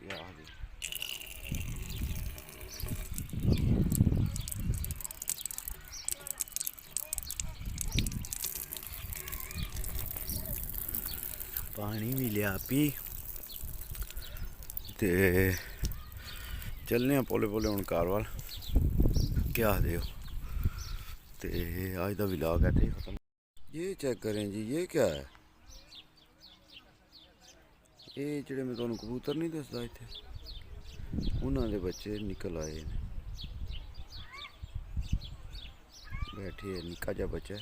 क्या आखदे पानी भी लिया पी ते चलने पोले पोले हूँ घर वाल। क्या आखदे हो ते अज का व्लॉग है ते खत्म। ये चेक करें जी, ये क्या है? ये जेह्ड़े मैं तुहानू कबूतर नहीं दसदा इत्थे, उन्हां दे बच्चे निकल आए ने। बैठे निक्का जा बच्चा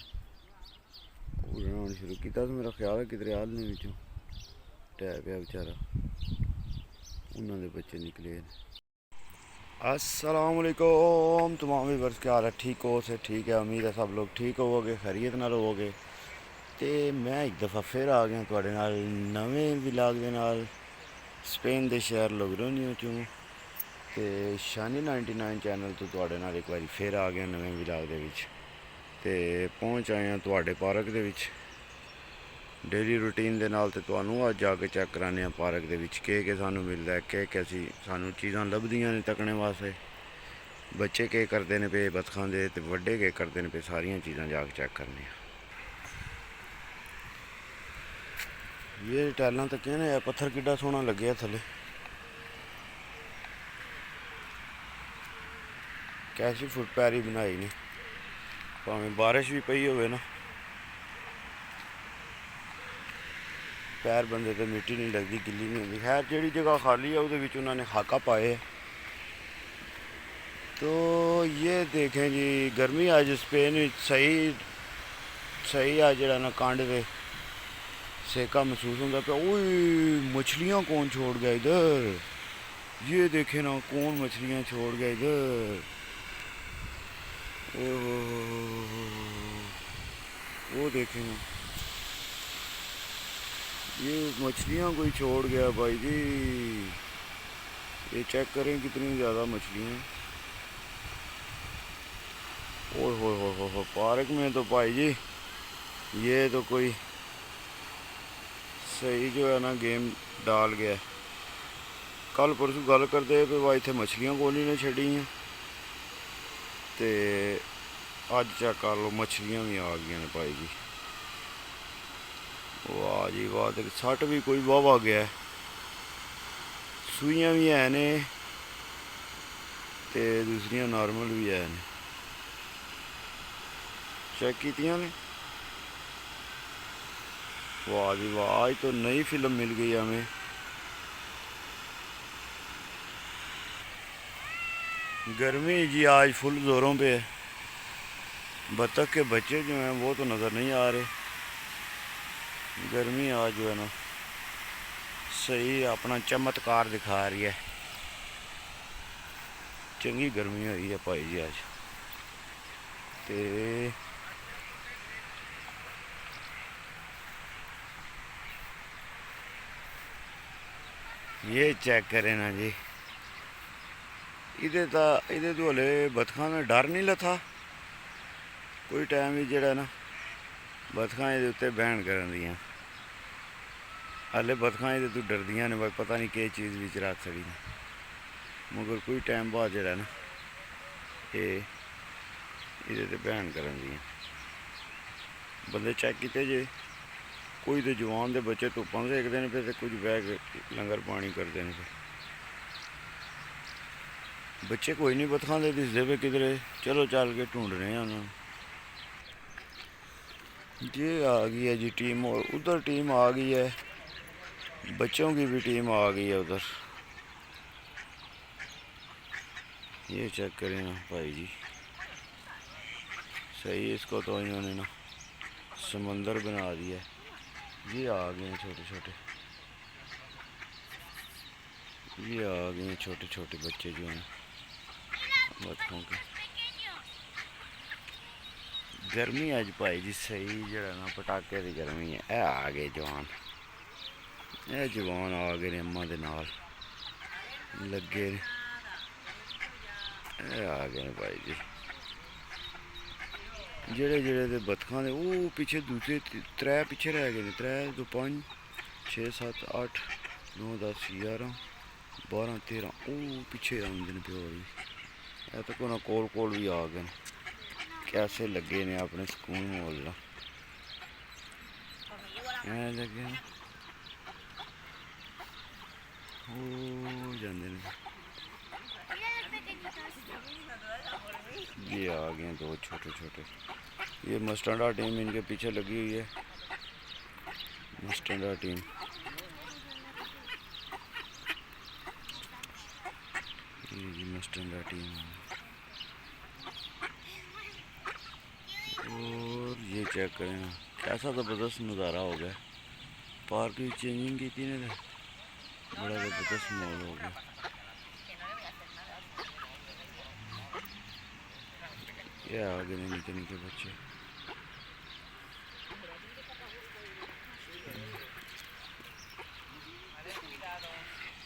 उड़ना शुरू किया तो मेरा ख्याल है किधरे आलने विचों टै पिया बेचारा, उन्हां दे बच्चे निकले ने। अस्सलाम वालेकुम तमाम व्यूअर्स, क्या हाल है? ठीक हो से ठीक है, उम्मीद है सब लोग ठीक होवोगे, खैरियत नाल होवोगे। तो मैं एक दफ़ा फिर आ गया तुहाडे नाल नवें व्लॉग दे नाल स्पेन के शहर लोग्रोनियो चों। तो शानी 99 चैनल तो तुहाडे नाल एक बारी फिर आ गया नवें व्लॉग दे विच। ते पहुँच आए हैं तुहाडे पार्क दे विच डेली रूटीन दे नाल। ते तुहानू अज जाके चेक कराने पार्क दे विच के सानू मिलदा है, के सानू चीज़ां लभदियां ने तकने वास्ते। बच्चे के करते हैं पे बतखां दे ते वड्डे के करते हैं पे, सारियां चीज़ां जाके चेक करने। ये टाइलां तकियां ने, पत्थर किड्डा सोहना लग्गेआ थल्ले, कैसी फुट पैरी बनाई ने। भावें बारिश भी पई होवे ना, पैर बंदे ते मिट्टी नहीं लगती, गिल्ली नहीं होती। खैर जिहड़ी जगह खाली है उहदे विच उन्होंने खाका पाए है। तो ये देखें जी, गर्मी आज स्पेन में सही आज जरा ना कांड दे सेका महसूस होता पे। ओए मछलियाँ कौन छोड़ गया इधर? ये देखे ना कौन मछलियाँ छोड़ गया इधर। ओहो वो देखे ना, ये मछलियाँ कोई छोड़ गया भाई जी। ये चेक करें कितनी ज़्यादा मछलियाँ। ओह हो पार्क में तो भाई जी ये तो कोई सही जो है ना गेम डाल गया। कल परसों गल करते पे वह इतने मछलियाँ कोल ही ने छड़ी हैं, तो अज चेक कर लो मछलियाँ भी आ गई ने भाई जी। वाह जी वाह, तो सट भी कोई वाह गया, सूइयाँ भी है ने ते दूसरियां नॉर्मल भी है ने। चेक कीतियां ने। वाह जी वाह, आज तो नई फिल्म मिल गई हमें। गर्मी जी आज फुल ज़ोरों पे है। बतख के बच्चे जो हैं वो तो नज़र नहीं आ रहे। गर्मी आज जो है ना सही अपना चमत्कार दिखा रही है। चंगी गर्मी हुई है भाई जी अज। तो ये चेक करें ना जी, इधे तो हले बतखां का डर नहीं लथा। कोई टाइम भी जड़ा ना बतखां ये उत्ते बैन करन दियां, हले बतखां ये तो डरदियां ने भाई, पता नहीं किस चीज़ भी रख छड़ी ने। मगर कोई टाइम बाद जड़ा ना ये बैन करन दियां। बंदे चेक किते जे, कोई तो जवान दे बच्चे धुप्पां सेकदे ने पे, ते कुछ बह के लंगर पानी करते हैं पे। बच्चे कोई नहीं बतखां दे दिसदे पे किधरे, चलो चल के ढूंढने हैं उन्होंने। ये आ गई है जी टीम, और उधर टीम आ गई है, बच्चों की भी टीम आ गई है उधर। ये चेक करें ना भाई जी, सही इसको तो इन्होंने ना समंदर बना दिया। ये आ गए हैं छोटे छोटे, ये आ गए हैं छोटे छोटे बच्चे जो हैं बतखों के। गर्मी अज भाई जी सही जरा ना पटाके की गर्मी है। ए आ गए जवान, ए जवान आ गए अम्मा दे नाल लगे, ए आ गए भाई जी। जेड़े जेड़े ते बतखां दे वो पिछे दूसरे त्रै पिछे रह गए, त्रै दो 5 6 7 8 9 10 11 12-13 ਉਹ ਪਿੱਛੇ ਆਉਂਦੇ ਨੇ ਪਿਓਰ ਵੀ। ਇਹ ਤਾਂ ਕੋਨਾ ਕੋਲ ਕੋਲ ਵੀ ਆ ਗਏ ਨੇ। कैसे लगे ने अपने सुकून वाला लगे जाते हैं। ये आ गए दो छोटे छोटे। ये मस्टर्डा टीम इनके पीछे लगी हुई है। मस्टर्डा टीम ये मस्टर्डा टीम और ये चेक करें कैसा ज़बरदस्त नज़ारा हो गया। पार्क की चेंजिंग की थी ना, बड़ा ज़बरदस्त माहौल हो गया। ये आ गए निके निके बच्चे।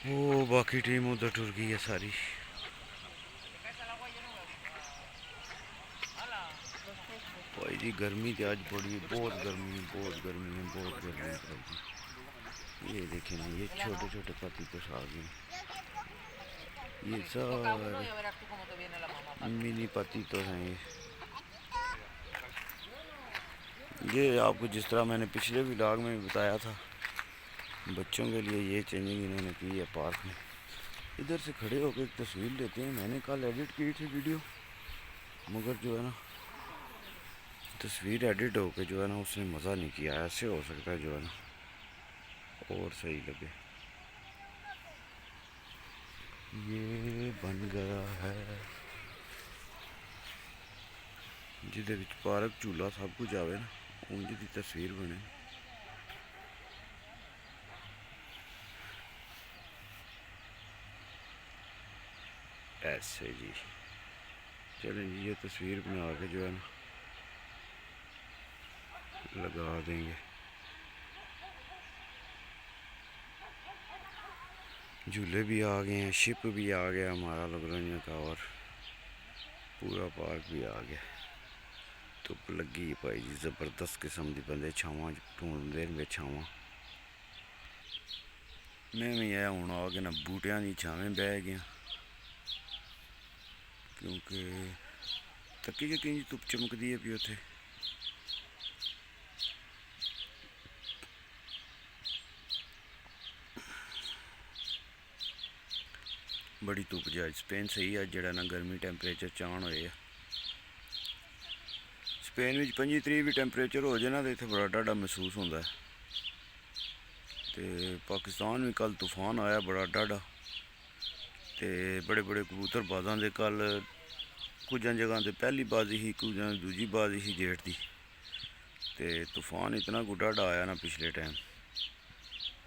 वो बाकी टीम उधर टुर गई है सारी। भाई जी गर्मी तो आज पड़ी है, बहुत गर्मी है, बहुत गर्मी है, बहुत गर्मी है भाई जी। ये देखें ना, ये छोटे छोटे पत्ती तो आ गए। ये सारे मिनी पत्ती तो हैं। ये आपको जिस तरह मैंने पिछले व्लॉग में बताया था, बच्चों के लिए ये चेंजिंग इन्होंने की है पार्क में। इधर से खड़े होकर एक तस्वीर लेते हैं। मैंने कल एडिट की थी वीडियो, मगर जो है ना तस्वीर एडिट होकर जो है ना उसने मज़ा नहीं किया। ऐसे हो सकता है जो है ना और सही लगे। ये बन गया है जिदे विच पार्क झूला सब कुछ आवे ना, उंज दी तस्वीर बने। ऐसे जी चलें जी, ये तस्वीर बना के जो है ना लगा देंगे। झूले भी आ गए हैं, शिप भी आ गया हमारा लग का, और पूरा पार्क भी आ गया। धुप लगी भाई जी ज़बरदस्त किस्म की। बंदे छावां ढूंढते हैं छावां। मैं भी आया हूँ आ के ना बूटियां की छावें बह गया, क्योंकि तकी यकीन धुप चमकती है पी उत्थे। बड़ी धुप जी स्पेन सही है जरा ना, गर्मी टैंपरेचर चाण होए। स्पेन में 25-30 भी टैंपरेचर हो जाए ना तो इतने बड़ा डाढ़ा महसूस होता है। तो पाकिस्तान में कल तूफान आया बड़ा डाढ़ा, तो बड़े बड़े कबूतर बाज़ां दे कल कुछ जगह तो पहली बाजी ही, कुछ दूजी बाजी ही जेठ की। तो तूफान इतना डाढ़ा आया ना पिछले टाइम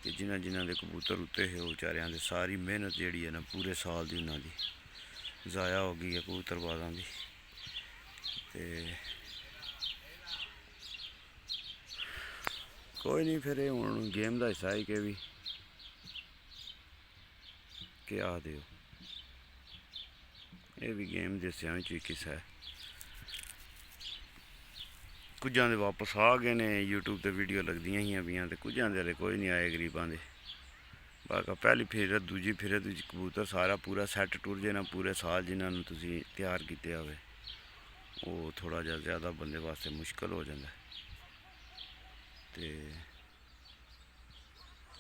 कि जिन्हें जिन्हें के कबूतर उत्ते है वो बेचारियां की सारी मेहनत जी है ना पूरे साल की उन्होंने ज़ाया हो गई है कबूतरबाज़ों की। तो कोई नहीं, फिर हूँ गेम का हिस्सा है कि भी क्या आखते हो, ये भी गेम के हिस्सों में एक हिस्सा है। कुछ दे वापस आ गए ने, यूट्यूब पर वीडियो लगदियां ही पियां, तो कुछ दे कोई नहीं आए गरीबां दे। बाकी पहली फिर दूजी फिर दूजी कबूतर सारा पूरा सैट टुर जे ना पूरे साल जिन्होंने तुसी तैयार किए हुए, वो थोड़ा जा ज़्यादा बंदे वास्ते मुश्किल हो जाता है। तो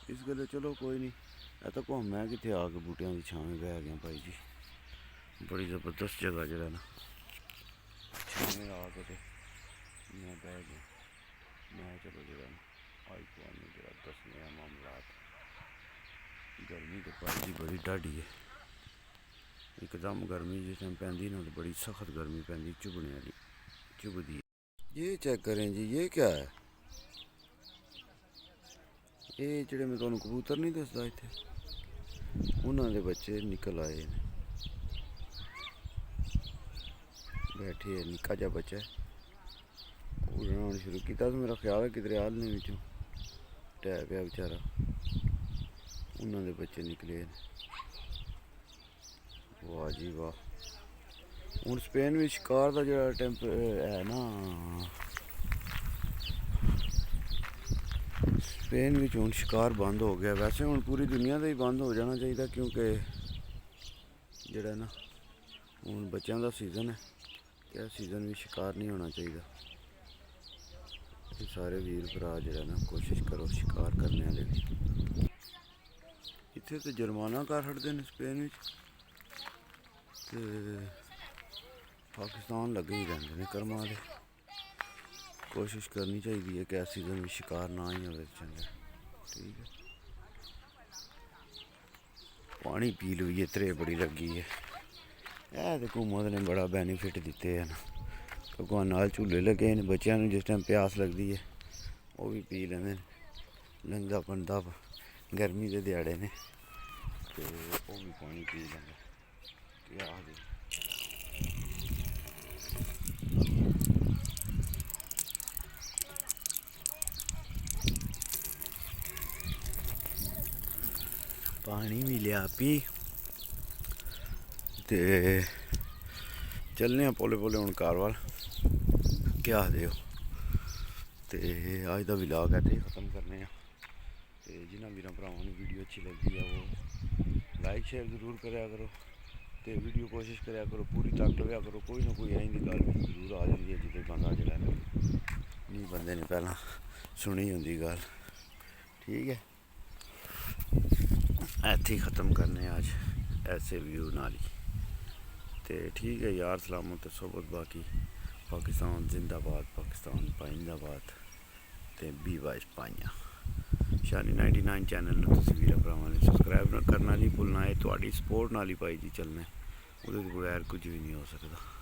इस गल्ले चलो कोई नहीं, ऐ तो घूम मैं कितने आके बूटियां की छावें बह गया भाई जी। बड़ी ज़बरदस्त जगह जरा ना छावें आके तो मैं बह गया। मैं चलो जरा आज तो जरा दसने मामला। गर्मी तो भाई जी बड़ी ढाडी है, एकदम गर्मी जिस टाइम पैंदी ना तो बड़ी सख्त गर्मी पैंदी, चुभने वाली चुभदी। ये चेक करें जी, ये क्या है? ये जेह्ड़े मैं तुहानू कबूतर नहीं दसदा इत्थे, उन्हां दे बच्चे निकल आए ने। बैठे है निक्का जा बच्चा है, उड़ना आना शुरू किया तो मेरा ख्याल है किधरे आलने विचों ढह पिया बेचारा, उन्हां दे बच्चे निकले ने। वाह जी वाह। हूँ स्पेन में शिकार का जो टेंप है ना, ਸਪੇਨ ਵਿੱਚ ਹੁਣ ਸ਼ਿਕਾਰ ਬੰਦ ਹੋ ਗਿਆ। ਵੈਸੇ ਹੁਣ ਪੂਰੀ ਦੁਨੀਆ ਦਾ ਹੀ ਬੰਦ ਹੋ ਜਾਣਾ ਚਾਹੀਦਾ, ਕਿਉਂਕਿ ਜਿਹੜਾ ਨਾ ਹੁਣ ਬੱਚਿਆਂ ਦਾ ਸੀਜ਼ਨ ਹੈ, ਤੇ ਇਹ ਸੀਜ਼ਨ ਵੀ ਸ਼ਿਕਾਰ ਨਹੀਂ ਹੋਣਾ ਚਾਹੀਦਾ। ਇਹ ਸਾਰੇ ਵੀਰ ਭਰਾ ਜਿਹੜਾ ਨਾ ਕੋਸ਼ਿਸ਼ ਕਰੋ ਸ਼ਿਕਾਰ ਕਰਨੇ ਵਾਲੇ ਵੀ। ਇੱਥੇ ਤੇ ਜੁਰਮਾਨਾ ਕਰ ਛੱਡਦੇ ਨੇ ਸਪੇਨ ਵਿੱਚ, ਤੇ ਪਾਕਿਸਤਾਨ ਲੱਗੇ ਹੀ ਰਹਿੰਦੇ ਨੇ ਕਰਮਾਂ ਦੇ। ਕੋਸ਼ਿਸ਼ ਕਰਨੀ ਚਾਹੀਦੀ ਹੈ ਕਿ ਇਸ ਸੀਜ਼ਨ ਵਿੱਚ ਸ਼ਿਕਾਰ ਨਾ ਹੀ ਹੋਵੇ ਚੰਗਾ। ਠੀਕ ਹੈ, ਪਾਣੀ ਪੀ ਲਈਏ, ਤਰੇ ਬੜੀ ਲੱਗੀ ਹੈ। ਇਹ ਤੇ ਘੁੰਮਤ ਨੇ ਬੜਾ ਬੈਨੀਫਿਟ ਦਿੱਤੇ ਹਨ। ਭਗਵਾਨ ਨਾਲ ਝੂਲੇ ਲੱਗੇ ਨੇ, ਬੱਚਿਆਂ ਨੂੰ ਜਿਸ ਟਾਈਮ ਪਿਆਸ ਲੱਗਦੀ ਹੈ ਉਹ ਵੀ ਪੀ ਲੈਂਦੇ ਨੇ। ਲੰਘਦਾ ਬੰਦਾ ਗਰਮੀ ਦੇ ਦਿਹਾੜੇ ਨੇ ਤੇ ਉਹ ਵੀ ਪਾਣੀ ਪੀ ਲੈਂਦਾ। ਕੀ ਆਖਦੇ ਪਾਣੀ ਵੀ ਲਿਆ ਪੀ ਤੇ ਚੱਲਨੇ ਆ ਪੋਲੇ ਪੋਲੇ ਹੁਣ ਘਰ ਵੱਲ। ਕੀ ਆਖਦੇ ਹੋ? ਤੇ ਅੱਜ ਦਾ ਵਲੌਗ ਇੱਥੇ ਹੀ ਖਤਮ ਕਰਨੇ ਆ। ਤੇ ਜਿਨ੍ਹਾਂ ਵੀਰਾਂ ਭਰਾਵਾਂ ਨੂੰ ਵੀਡੀਓ ਅੱਛੀ ਲੱਗਦੀ ਆ ਉਹ ਲਾਈਕ ਸ਼ੇਅਰ ਜ਼ਰੂਰ ਕਰਿਆ ਕਰੋ, ਤੇ ਵੀਡੀਓ ਕੋਸ਼ਿਸ਼ ਕਰਿਆ ਕਰੋ ਪੂਰੀ ਤੱਕ ਲਿਆ ਕਰੋ। ਕੋਈ ਨਾ ਕੋਈ ਐਂ ਦੀ ਗੱਲ ਵੀ ਜ਼ਰੂਰ ਆ ਜਾਂਦੀ ਹੈ ਜਿਹਦੇ ਬੰਦਾ ਜਿਹੜਾ ਨਹੀਂ ਬੰਦੇ ਨੇ ਪਹਿਲਾਂ ਸੁਣੀ ਹੁੰਦੀ ਗੱਲ। ਠੀਕ ਹੈ, ਇੱਥੇ ਹੀ ख़त्म करने आज ऐसे व्यू नाल ही। तो ठीक है यार, सलामत सोबत बाकी पाकिस्तान जिंदाबाद, पाकिस्तान पाइंदाबाद ते बी वाइस पाइयां। शानी 99 चैनल तुसीं वीर भरावां ने सबसक्राइब करना नहीं भुलना है। तुहाडी सपोर्ट नाल ही भाई जी चलना, ਉਹਦੇ ਬਗੈਰ कुछ भी नहीं हो सकता।